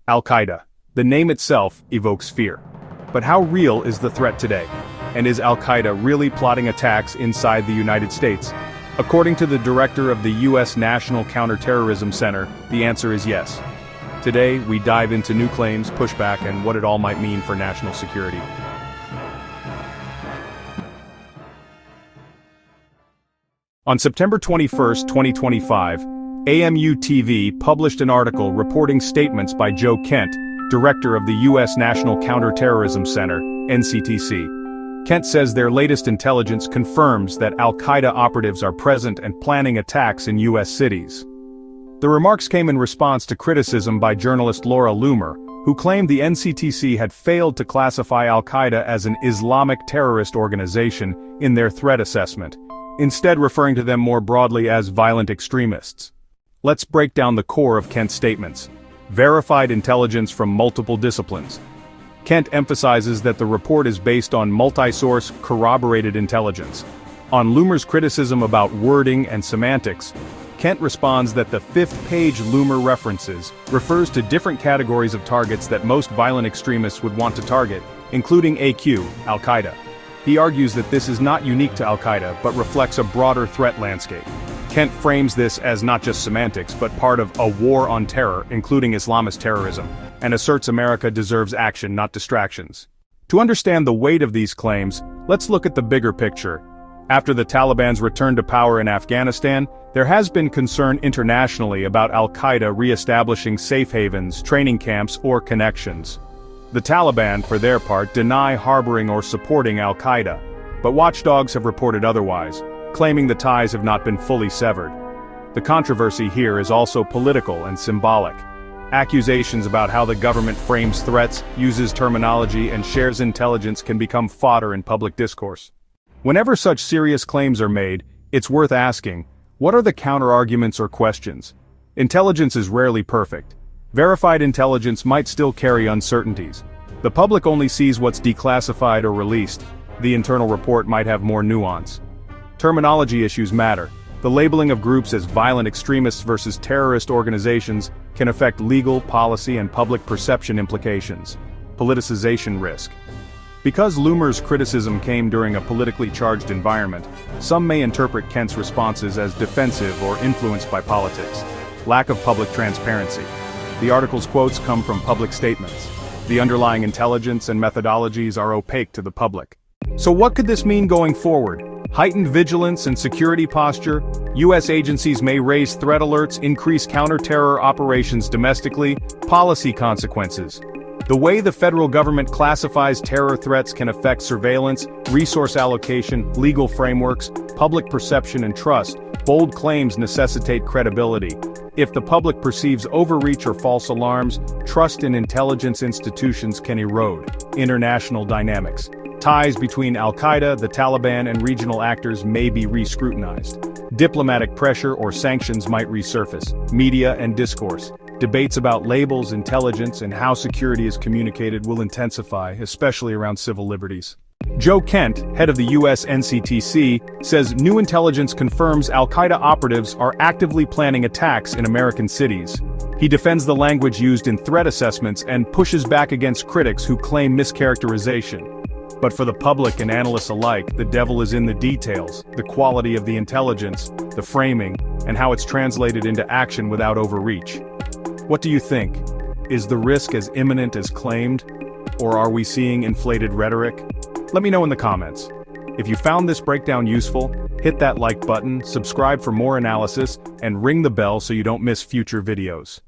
Al-Qaida. The name itself evokes fear. But how real is the threat today? And is Al-Qaida really plotting attacks inside the United States? According to the director of the U.S. National Counterterrorism Center, the answer is yes. Today, we dive into new claims, pushback, and what it all might mean for national security. On September 21, 2025, AMU-TV published an article reporting statements by Joe Kent, director of the U.S. National Counterterrorism Center, NCTC. Kent says their latest intelligence confirms that Al-Qaida operatives are present and planning attacks in U.S. cities. The remarks came in response to criticism by journalist Laura Loomer, who claimed the NCTC had failed to classify Al-Qaida as an Islamic terrorist organization in their threat assessment, instead referring to them more broadly as violent extremists. Let's break down the core of Kent's statements. Verified intelligence from multiple disciplines. Kent emphasizes that the report is based on multi-source, corroborated intelligence. On Loomer's criticism about wording and semantics, Kent responds that the fifth page Loomer references refers to different categories of targets that most violent extremists would want to target, including AQ, Al-Qaida. He argues that this is not unique to Al-Qaida but reflects a broader threat landscape. Kent frames this as not just semantics but part of a war on terror, including Islamist terrorism, and asserts America deserves action, not distractions. To understand the weight of these claims, let's look at the bigger picture. After the Taliban's return to power in Afghanistan, there has been concern internationally about Al-Qaida re-establishing safe havens, training camps, or connections. The Taliban, for their part, deny harboring or supporting Al-Qaida, but watchdogs have reported otherwise, claiming the ties have not been fully severed. The controversy here is also political and symbolic. Accusations about how the government frames threats, uses terminology, and shares intelligence can become fodder in public discourse. Whenever such serious claims are made, it's worth asking, what are the counter-arguments or questions? Intelligence is rarely perfect. Verified intelligence might still carry uncertainties. The public only sees what's declassified or released. The internal report might have more nuance. Terminology issues matter. The labeling of groups as violent extremists versus terrorist organizations can affect legal, policy, and public perception implications. Politicization risk. Because Loomer's criticism came during a politically charged environment, some may interpret Kent's responses as defensive or influenced by politics. Lack of public transparency. The article's quotes come from public statements. The underlying intelligence and methodologies are opaque to the public. So what could this mean going forward? Heightened vigilance and security posture. U.S. agencies may raise threat alerts, increase counter-terror operations domestically. Policy consequences. The way the federal government classifies terror threats can affect surveillance, resource allocation, legal frameworks, public perception and trust. Bold claims necessitate credibility. If the public perceives overreach or false alarms, trust in intelligence institutions can erode. International dynamics. Ties between Al-Qaida, the Taliban, and regional actors may be re-scrutinized. Diplomatic pressure or sanctions might resurface. Media and discourse. Debates about labels, intelligence, and how security is communicated will intensify, especially around civil liberties. Joe Kent, head of the U.S. NCTC, says new intelligence confirms Al-Qaida operatives are actively planning attacks in American cities. He defends the language used in threat assessments and pushes back against critics who claim mischaracterization. But for the public and analysts alike, the devil is in the details, the quality of the intelligence, the framing, and how it's translated into action without overreach. What do you think? Is the risk as imminent as claimed? Or are we seeing inflated rhetoric? Let me know in the comments. If you found this breakdown useful, hit that like button, subscribe for more analysis, and ring the bell so you don't miss future videos.